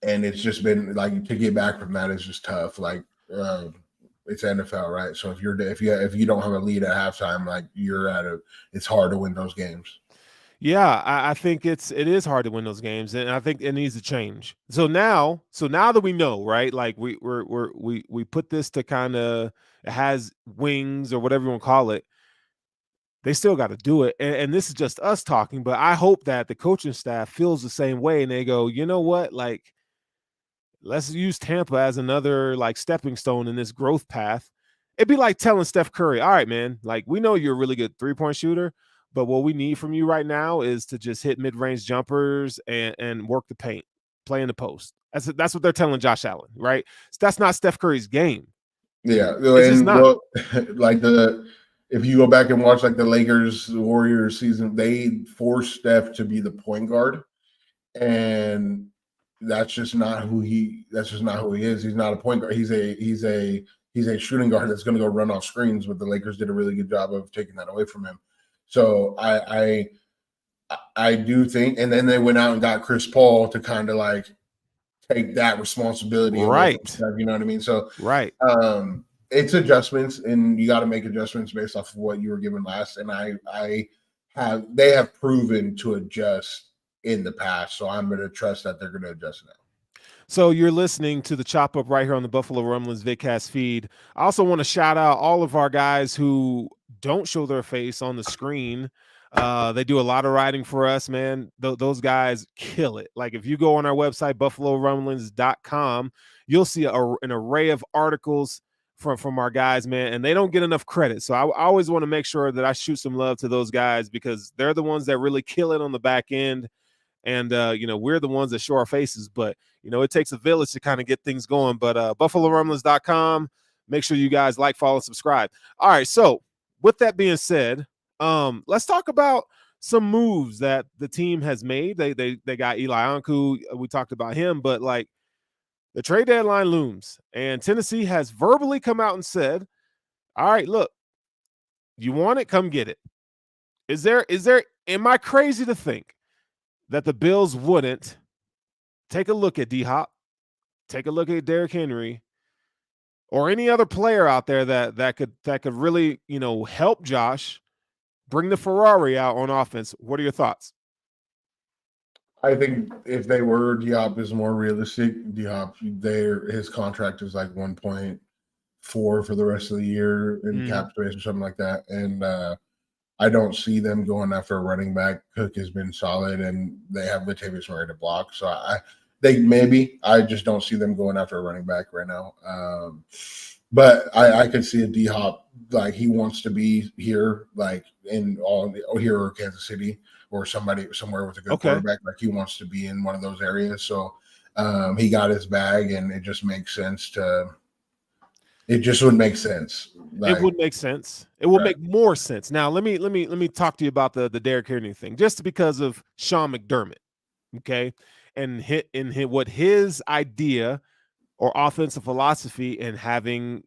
And it's just been like, to get back from that is just tough. Like it's NFL, right? So if you don't have a lead at halftime, like it's hard to win those games. Yeah, I think it is hard to win those games, and I think it needs to change. So now that we know, right? Like we put this to kind of, it has wings or whatever you want to call it. They still got to do it, and this is just us talking. But I hope that the coaching staff feels the same way, and they go, you know what, like let's use Tampa as another like stepping stone in this growth path. It'd be like telling Steph Curry, all right, man, like we know you're a really good 3-point shooter, but what we need from you right now is to just hit mid-range jumpers and work the paint, play in the post. That's what they're telling Josh Allen, right? So that's not Steph Curry's game. Yeah, it's not. Well, like if you go back and watch like the Lakers Warriors season, they forced Steph to be the point guard, and that's just not who he is. He's not a point guard. He's a shooting guard that's going to go run off screens. But the Lakers did a really good job of taking that away from him. So I do think, and then they went out and got Chris Paul to kind of like take that responsibility, right? You know what I mean? So right. It's adjustments, and you got to make adjustments based off of what you were given last. And they have proven to adjust in the past, so I'm going to trust that they're going to adjust now. So you're listening to the Chop Up right here on the Buffalo Rumblings Vidcast feed. I also want to shout out all of our guys who don't show their face on the screen. They do a lot of writing for us, man. Those guys kill it. Like if you go on our website, buffalorumblings.com, you'll see an array of articles from our guys, man, and they don't get enough credit. So I always want to make sure that I shoot some love to those guys because they're the ones that really kill it on the back end. And, we're the ones that show our faces, but, it takes a village to kind of get things going. But buffalorumblings.com, make sure you guys like, follow, subscribe. All right. So with that being said, let's talk about some moves that the team has made. They got Eli Anku. We talked about him, but like the trade deadline looms, and Tennessee has verbally come out and said, all right, look, you want it, come get it. Am I crazy to think that the Bills wouldn't take a look at D-Hop, take a look at Derrick Henry, or any other player out there that could really, help Josh bring the Ferrari out on offense? What are your thoughts? I think if they were, Diop is more realistic. Diop, his contract is like 1.4 for the rest of the year in cap space or something like that. And I don't see them going after a running back. Cook has been solid, and they have Latavius Murray to block. So I just don't see them going after a running back right now. But I could see a D-Hop, like he wants to be here, like here or Kansas City or somewhere with a good quarterback. Like he wants to be in one of those areas. So he got his bag, and it just makes sense it just would make sense. Like, it would make sense. It would make more sense. Now, let me talk to you about the Derrick Henry thing, just because of Sean McDermott, okay, and what his idea or offensive philosophy and having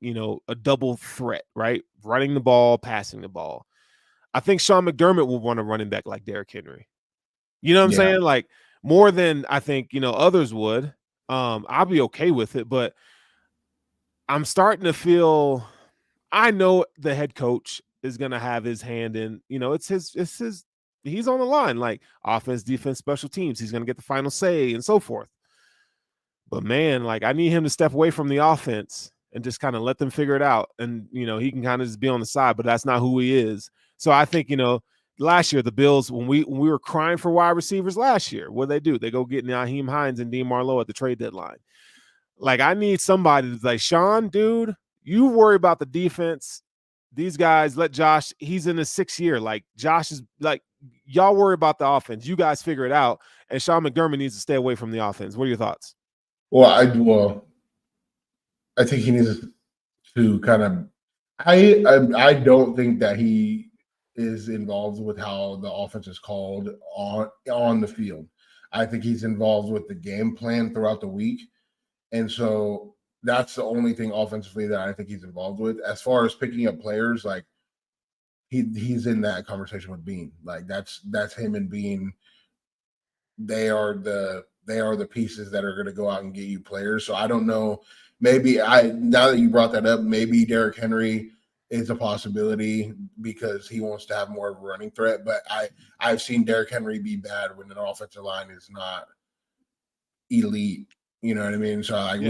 a double threat, right, running the ball, passing the ball. I think Sean McDermott will want a running back like Derrick Henry. You know what I'm saying? Like more than I think others would. I'll be okay with it, but I'm starting to feel. I know the head coach is going to have his hand in. It's his. He's on the line, like offense, defense, special teams. He's going to get the final say and so forth. But man, like I need him to step away from the offense and just kind of let them figure it out. And he can kind of just be on the side, but that's not who he is. So I think last year the Bills, when we were crying for wide receivers last year, what they do? They go get Naheem Hines and Dean Marlowe at the trade deadline. Like I need somebody that's like, Sean, dude, you worry about the defense. These guys, let Josh. He's in his 6th year. Like Josh is like, y'all worry about the offense. You guys figure it out. And Sean McDermott needs to stay away from the offense. What are your thoughts? Well, I think he needs to kind of. I don't think that he is involved with how the offense is called on the field. I think he's involved with the game plan throughout the week, and so that's the only thing offensively that I think he's involved with. As far as picking up players, like he's in that conversation with Beane. Like that's him and Beane. They are the pieces that are going to go out and get you players. So I don't know. Maybe now that you brought that up, maybe Derrick Henry is a possibility because he wants to have more of a running threat. But I've seen Derrick Henry be bad when an offensive line is not elite. You know what I mean? So like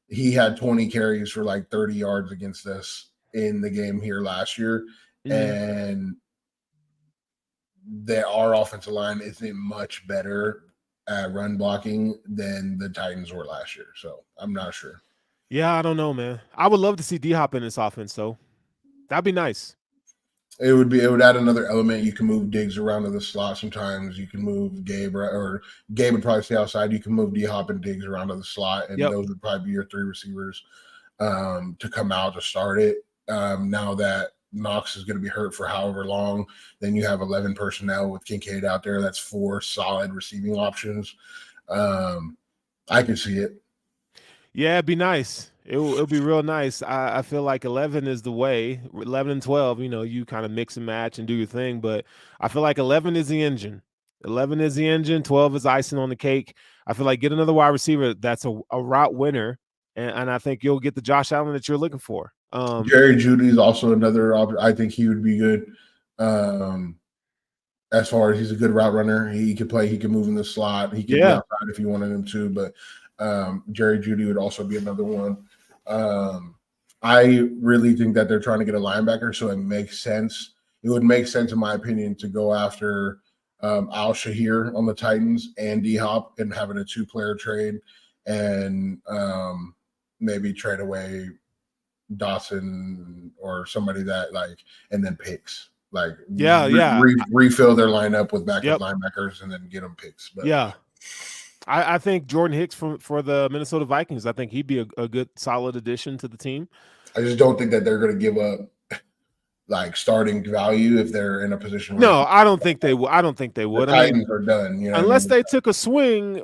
he had 20 carries for like 30 yards against us in the game here last year, and our offensive line isn't much better at run blocking than the Titans were last year. So I'm not sure. Yeah, I don't know, man. I would love to see D-Hop in this offense, though. That'd be nice. It would add another element. You can move Diggs around to the slot sometimes. You can move Gabe, or Gabe would probably stay outside. You can move D-Hop and Diggs around to the slot, and those would probably be your 3 receivers to come out to start it. Now that Knox is going to be hurt for however long, then you have 11 personnel with Kincaid out there. That's 4 solid receiving options. I can see it. Yeah, it'd be nice. It'll be real nice. I feel like 11 is the way. 11 and 12, you kind of mix and match and do your thing. But I feel like 11 is the engine. 11 is the engine. 12 is icing on the cake. I feel like get another wide receiver that's a route winner, and I think you'll get the Josh Allen that you're looking for. Jerry Jeudy is also another option. I think he would be good. As far as he's a good route runner, he could play. He can move in the slot. He can be outside if you wanted him to. But Jerry Jeudy would also be another one. I really think that they're trying to get a linebacker, so it makes sense. It would make sense, in my opinion, to go after Al Shahir on the Titans and D-Hop and having a 2-player trade, and maybe trade away Dawson or somebody that and then picks refill their lineup with backup linebackers and then get them picks. But I think Jordan Hicks for the Minnesota Vikings, I think he'd be a good solid addition to the team. I just don't think that they're going to give up starting value if they're in a position. No, I don't think they would. I don't think they would. The Titans are done, unless they took a swing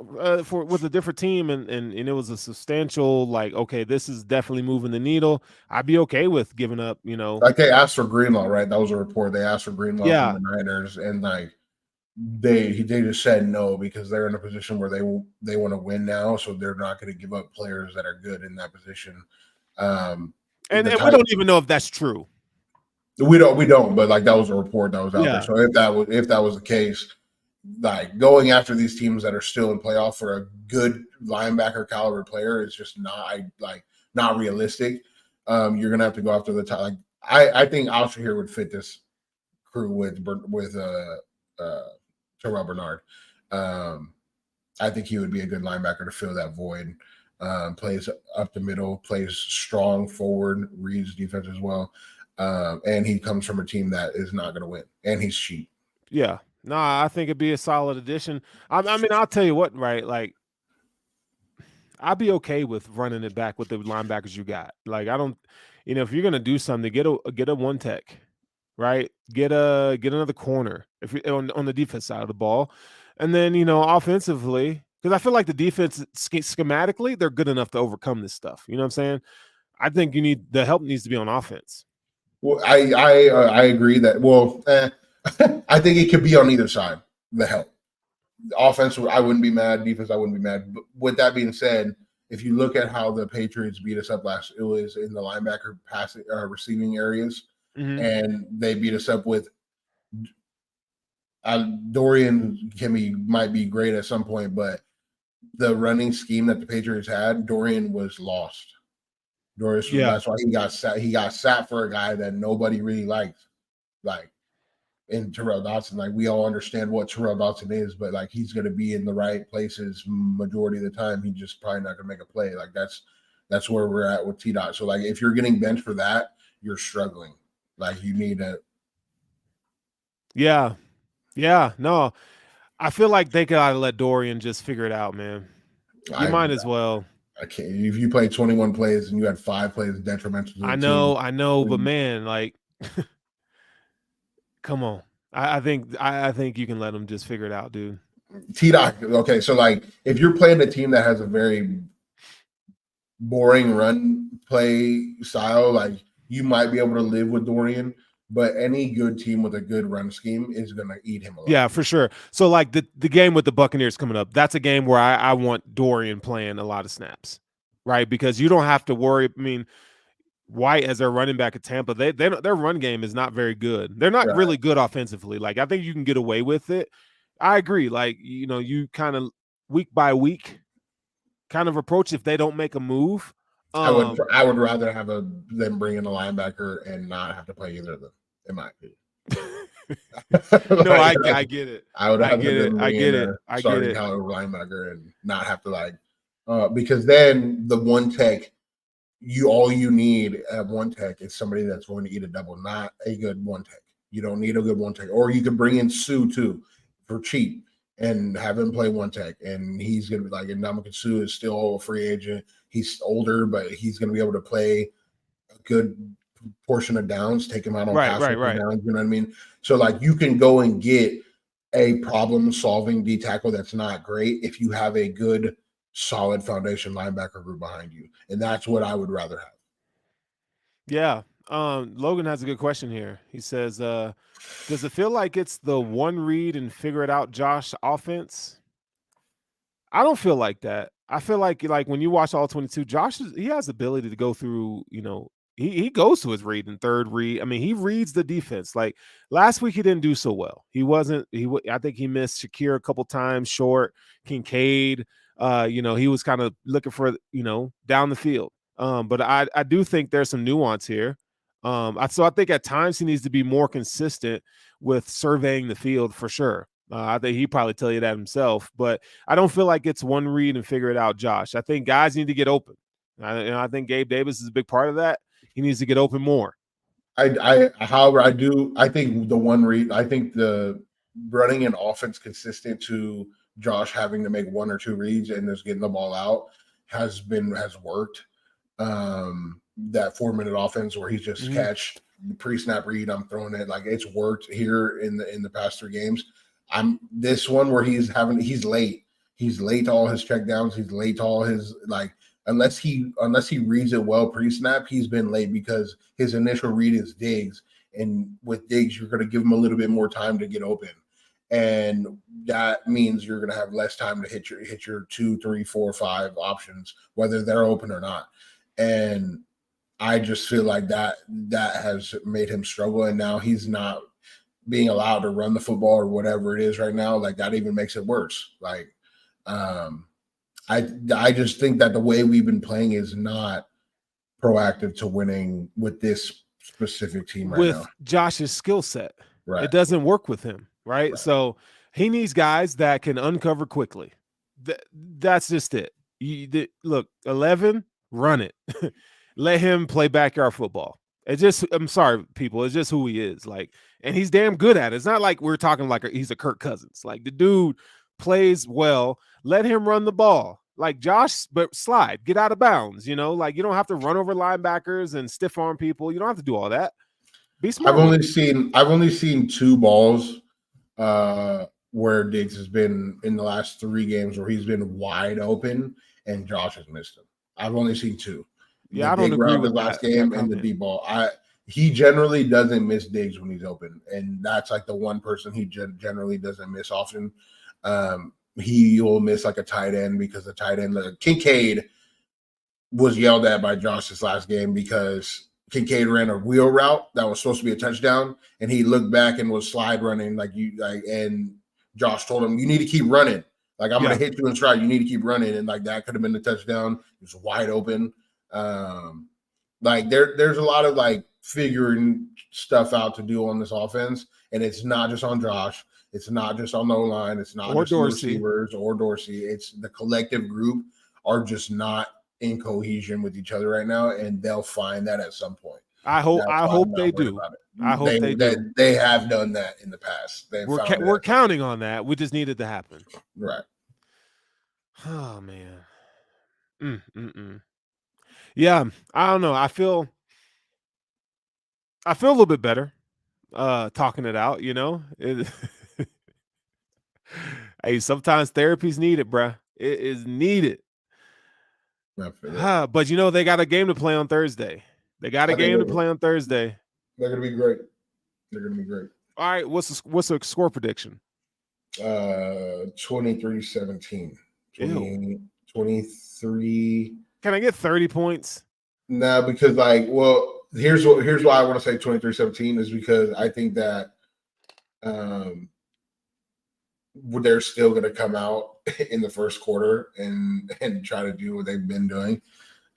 with a different team and it was a substantial okay, this is definitely moving the needle. I'd be okay with giving up. Like they asked for Greenlaw, right? That was a report. They asked for Greenlaw from the Niners, and they just said no because they're in a position where they want to win now, so they're not going to give up players that are good in that position. And we don't even know if that's true. We don't, but that was a report that was out there. So if that was the case, going after these teams that are still in playoff for a good linebacker caliber player is just not realistic. You're gonna have to go after the top. I think Al Shahir would fit this crew with Terrell Bernard. I think he would be a good linebacker to fill that void. Plays up the middle, plays strong forward, reads defense as well. And he comes from a team that is not going to win, and he's cheap. Yeah, no, I think it'd be a solid addition. I mean, I'll tell you what, right? I'd be okay with running it back with the linebackers you got. I don't, if you're gonna do something, get a one tech, right? Get another corner if you're on the defense side of the ball, and then offensively, because I feel like the defense schematically they're good enough to overcome this stuff. You know what I'm saying? I think the help needs to be on offense. Well, I agree that. Well, I think it could be on either side. The help, the offense, I wouldn't be mad. Defense, I wouldn't be mad. But with that being said, if you look at how the Patriots beat us up last, it was in the linebacker passing receiving areas, and they beat us up with Dorian might be great at some point, but the running scheme that the Patriots had, Dorian was lost. That's why he got sat. He got sat for a guy that nobody really liked, like in Terrell Dodson. Like we all understand what Terrell Dodson is, but like he's going to be in the right places majority of the time. He just probably not going to make a play. Like that's where we're at with T-Dot. So like if you're getting benched for that, you're struggling. Like you need a. Yeah. No, I feel like they gotta let Dorian just figure it out, man. You might as well. I can't. If you play 21 plays and you had 5 plays detrimental to the I team, know, but man, like, come on. I think you can let him just figure it out, dude. T-Doc. Okay, so like if you're playing a team that has a very boring run play style, like you might be able to live with Dorian. But any good team with a good run scheme is going to eat him alive. Yeah, for sure. So, like, the game with the Buccaneers coming up, that's a game where I want Dorian playing a lot of snaps, right? Because you don't have to worry. I mean, White as their running back at Tampa, their run game is not very good. They're not really good offensively. Like, I think you can get away with it. I agree. Like, you know, you kind of week by week kind of approach if they don't make a move. I would rather have them bring in a linebacker and not have to play either of them, in my opinion. No, I get it. I get it. Caliber linebacker and not have to because then the one tech, all you need at one tech is somebody that's going to eat a double, not a good one tech. You don't need a good one tech, or you can bring in Sue too for cheap and have him play one tech, and he's gonna be like. And Ndamukong Suh is still a free agent. He's older, but he's going to be able to play a good portion of downs, take him out on pass downs, you know what I mean? So, like, you can go and get a problem-solving D tackle that's not great if you have a good, solid foundation linebacker group behind you. And that's what I would rather have. Yeah. Logan has a good question here. He says, does it feel like it's the one read and figure it out Josh offense? I don't feel like that. I feel like when you watch all 22, Josh he has the ability to go through, you know, he goes to his read and third read. I mean, he reads the defense. Like last week, he didn't do so well. I think he missed Shakir a couple times short, Kincaid. You know, he was kind of looking for, you know, down the field. But I do think there's some nuance here. So I think at times he needs to be more consistent with surveying the field for sure. I think he'd probably tell you that himself, but I don't feel like it's one read and figure it out, Josh. I think guys need to get open. I think Gabe Davis is a big part of that. He needs to get open more. However, I think the one read, I think the running an offense consistent to Josh having to make 1 or 2 reads and just getting the ball out has worked. That 4-minute offense where he's just catch pre-snap read, I'm throwing it, like it's worked here in the past 3 games. This one where he's late. He's late to all his checkdowns. He's late to all his unless he reads it well pre-snap, he's been late because his initial read is Diggs. And with Diggs, you're going to give him a little bit more time to get open. And that means you're going to have less time to hit your 2, 3, 4, 5 options, whether they're open or not. And I just feel like that has made him struggle. And now he's not being allowed to run the football or whatever it is right now. Like that even makes it worse. Like, I just think that the way we've been playing is not proactive to winning with this specific team right now. With Josh's skill set, right? It doesn't work with him, right? So he needs guys that can uncover quickly. That's just it. Look, 11, run it. Let him play backyard football. I'm sorry, people. It's just who he is. Like, and he's damn good at it. It's not like we're talking like he's a Kirk Cousins. Like the dude plays well. Let him run the ball. Like Josh, but slide, get out of bounds. You know, like you don't have to run over linebackers and stiff arm people. You don't have to do all that. Be smart. I've only seen 2 balls where Diggs has been in the last 3 games where he's been wide open and Josh has missed him. I've only seen 2. Yeah, I don't agree with the last game and the deep ball. He generally doesn't miss Diggs when he's open, and that's like the one person he generally doesn't miss often. He will miss like a tight end because the tight end, Kincaid, was yelled at by Josh this last game because Kincaid ran a wheel route that was supposed to be a touchdown, and he looked back and was slide running and Josh told him, "You need to keep running. Like I'm gonna hit you in stride. You need to keep running." And like that could have been the touchdown. It was wide open. Like there's a lot of like figuring stuff out to do on this offense, and it's not just on Josh. It's not just on the line. It's not just Dorsey. Receivers or Dorsey. It's the collective group are just not in cohesion with each other right now, and they'll find that at some point. I hope they do. I hope they do. They have done that in the past. We're counting on that. We just need it to happen. Right. Oh man. Yeah, I don't know. I feel a little bit better talking it out, you know. Hey, sometimes therapy's needed, bruh. It is needed. But you know, they got a game to play on Thursday. They got a game to play on Thursday. They're gonna be great. All right, what's the score prediction? 23-17. 23. Can I get 30 points? No, because here's why I want to say 23-17 is because I think that they're still going to come out in the first quarter and try to do what they've been doing.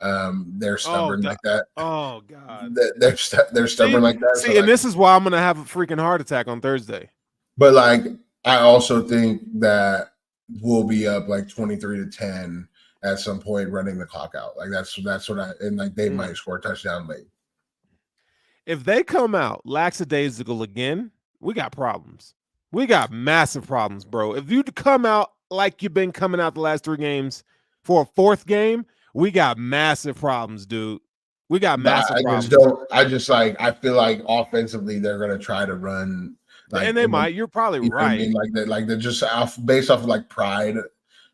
They're stubborn like that. Oh God, they're stubborn like that. See, and this is why I'm going to have a freaking heart attack on Thursday. But like, I also think that we'll be up like 23-10 at some point, running the clock out. Like that's what they might score a touchdown late. If they come out lackadaisical again, we got problems. We got massive problems, bro. If you come out like you've been coming out the last 3 games for a 4th game, we got massive problems, dude. We got massive problems. I feel like offensively they're gonna try to run, and they might. You're probably right. I mean? Like they're just based off of like pride.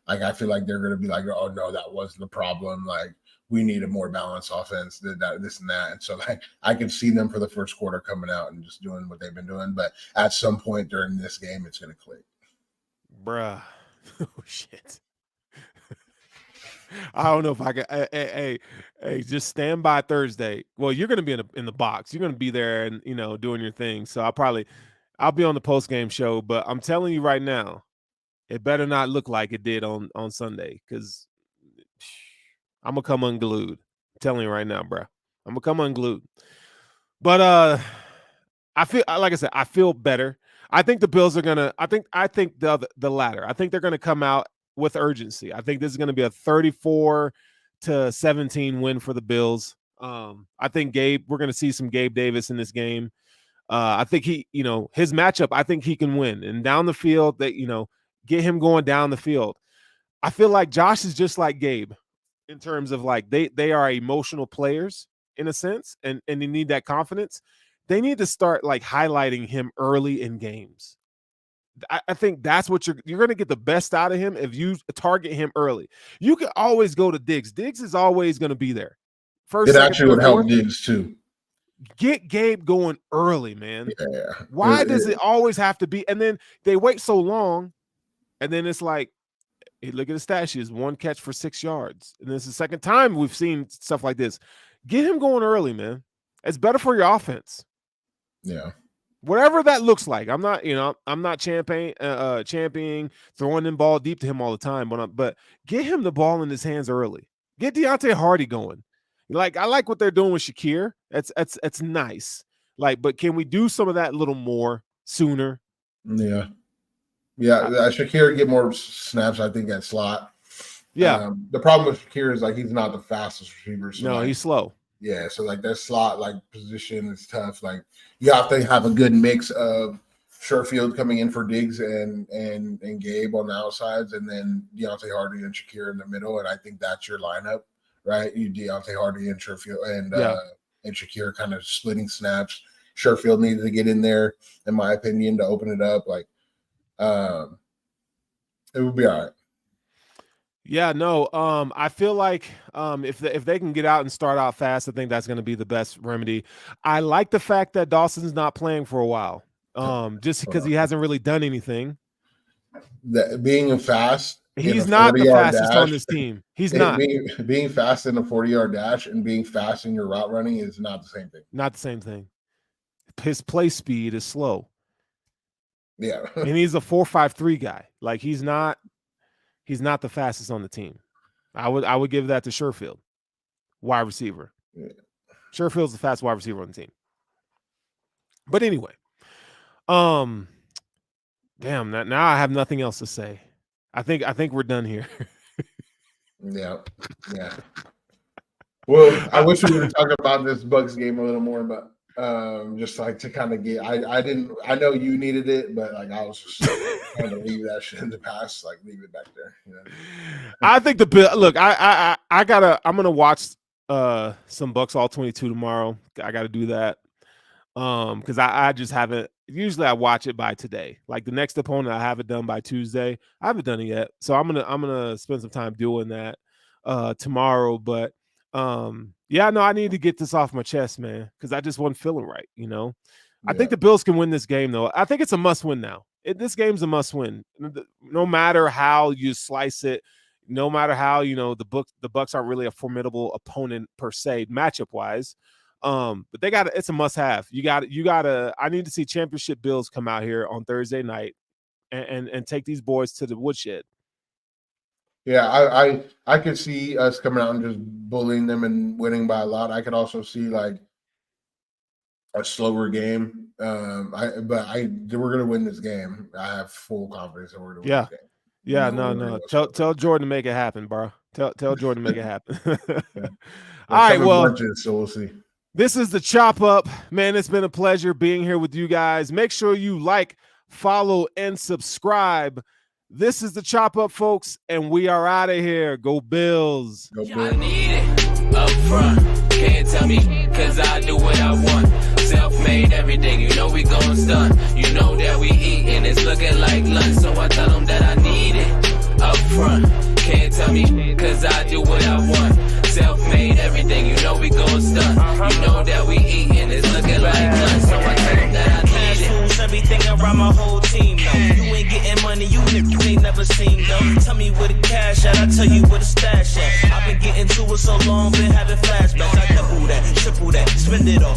Like I feel like they're gonna be like, oh no, that wasn't the problem. Like we need a more balanced offense, this and that. And so like I can see them for the first quarter coming out and just doing what they've been doing. But at some point during this game, it's gonna click. Bruh. Oh shit. I don't know if I can. Hey, just stand by Thursday. Well, you're going to be in the box. You're going to be there and doing your thing. So I'll be on the post game show. But I'm telling you right now, it better not look like it did on Sunday because I'm gonna come unglued. I'm telling you right now, bro. I'm gonna come unglued. But I feel like I said, I feel better. I think the Bills are gonna. I think the latter. I think they're gonna come out with urgency. I think this is going to be a 34-17 win for the Bills. I think we're going to see some Gabe Davis in this game. I think his matchup, I think he can win. And down the field, get him going down the field. I feel like Josh is just like Gabe in terms of like they are emotional players in a sense, and they need that confidence. They need to start like highlighting him early in games. I think that's what you're going to get the best out of him if you target him early. You can always go to Diggs. Diggs is always going to be there. It actually would help Diggs too. Get Gabe going early, man. Yeah. Why does it always have to be? And then they wait so long, and then it's like, hey, look at the stat sheet. 1 catch for 6 yards. And this is the second time we've seen stuff like this. Get him going early, man. It's better for your offense. Yeah. Whatever that looks like. I'm not championing throwing the ball deep to him all the time, but get him the ball in his hands early. Get Deontay Hardy going. Like I like what they're doing with Shakir. It's nice. Like, but can we do some of that a little more sooner? Yeah. Shakir get more snaps, I think, at slot. Yeah. The problem with Shakir is like he's not the fastest receiver. So he's slow. Yeah, so like that slot like position is tough. Like you have to have a good mix of Sherfield coming in for Diggs and Gabe on the outsides, and then Deontay Hardy and Shakir in the middle. And I think that's your lineup, right? You Deontay Hardy and Sherfield and Shakir kind of splitting snaps. Sherfield needed to get in there, in my opinion, to open it up. Like it would be all right. Yeah, no. I feel like if they can get out and start out fast, I think that's going to be the best remedy. I like the fact that Dawson's not playing for a while, just because he hasn't really done anything. That being fast He's not the fastest on this team. He's not. Being fast in a 40-yard dash and being fast in your route running is not the same thing. Not the same thing. His play speed is slow. Yeah. And he's a 4.53 guy. Like he's not the fastest on the team. I would give that to Sherfield, wide receiver. Yeah. Sherfield's the fastest wide receiver on the team. But anyway, damn, now I have nothing else to say. I think we're done here. Yeah. Well, I wish we would talk about this Bucks game a little more, but just like to kind of get, I know you needed it, but like I was just trying to leave that shit in the past, like leave it back there. You know? I think the Bill. Look, I'm gonna watch some Bucks all 22 tomorrow. I got to do that because I just haven't. Usually I watch it by today. Like the next opponent, I have it done by Tuesday. I haven't done it yet, so I'm gonna spend some time doing that tomorrow. But yeah, no, I need to get this off my chest, man, because I just wasn't feeling right. You know, I think the Bills can win this game, though. I think it's a must-win now. This game's a must-win, no matter how you slice it. No matter how, you know, the Bucks aren't really a formidable opponent per se, matchup-wise. But it's a must-have. You got to. I need to see championship Bills come out here on Thursday night and take these boys to the woodshed. Yeah, I could see us coming out and just bullying them and winning by a lot. I could also see like a slower game. We're gonna win this game. I have full confidence that we're gonna win this game. Yeah, no. Tell Jordan to make it happen, bro. Tell Jordan to make it happen. Yeah. All right, well, lunches, so we'll see. This is the Chop Up. Man, it's been a pleasure being here with you guys. Make sure you like, follow, and subscribe. This is the Chop Up, folks, and we are out of here. Go Bills. Go Bills. I need it up front. Can't tell me, cause I do what I want. Self-made everything, you know we gon' stun. You know that we eat and it's looking like lunch. So I tell them that I need it up front. Can't tell me, cause I do what I want. Self-made everything, you know we gon' stun. You know that we eat and it's looking like lunch. So I tell them that I need it. Everything around my whole team, though. You ain't getting money, you ain't never seen, though. Tell me where the cash at, I tell you where the stash at. I've been getting to it so long, been having flashbacks. I double that, triple that, spend it all.